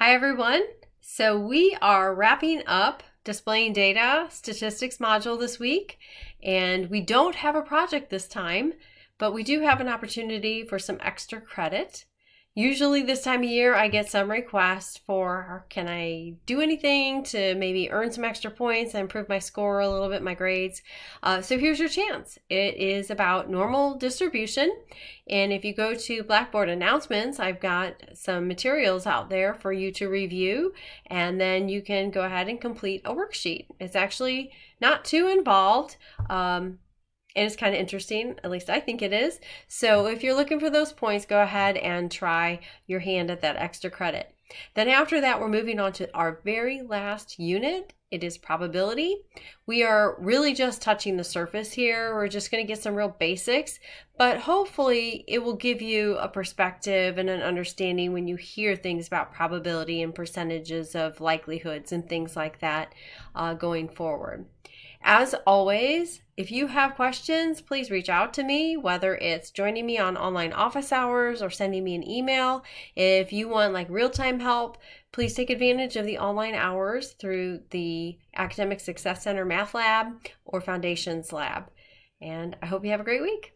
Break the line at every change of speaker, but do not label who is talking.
Hi everyone. So we are wrapping up displaying data statistics module this week, and we don't have a project this time, but we do have an opportunity for some extra credit. Usually this time of year I get some requests for, can I do anything to maybe earn some extra points and improve my score a little bit, my grades. So here's your chance. It is about normal distribution. And if you go to Blackboard announcements, I've got some materials out there for you to review, and then you can go ahead and complete a worksheet. It's actually not too involved. And it's kind of interesting, at least I think it is. So if you're looking for those points, go ahead and try your hand at that extra credit. Then after that, we're moving on to our very last unit. It is probability. We are really just touching the surface here. We're just going to get some real basics, but hopefully it will give you a perspective and an understanding when you hear things about probability and percentages of likelihoods and things like that going forward. As always, if you have questions, please reach out to me, whether it's joining me on online office hours or sending me an email. If you want like real-time help, please take advantage of the online hours through the Academic Success Center Math Lab or Foundations Lab. And I hope you have a great week.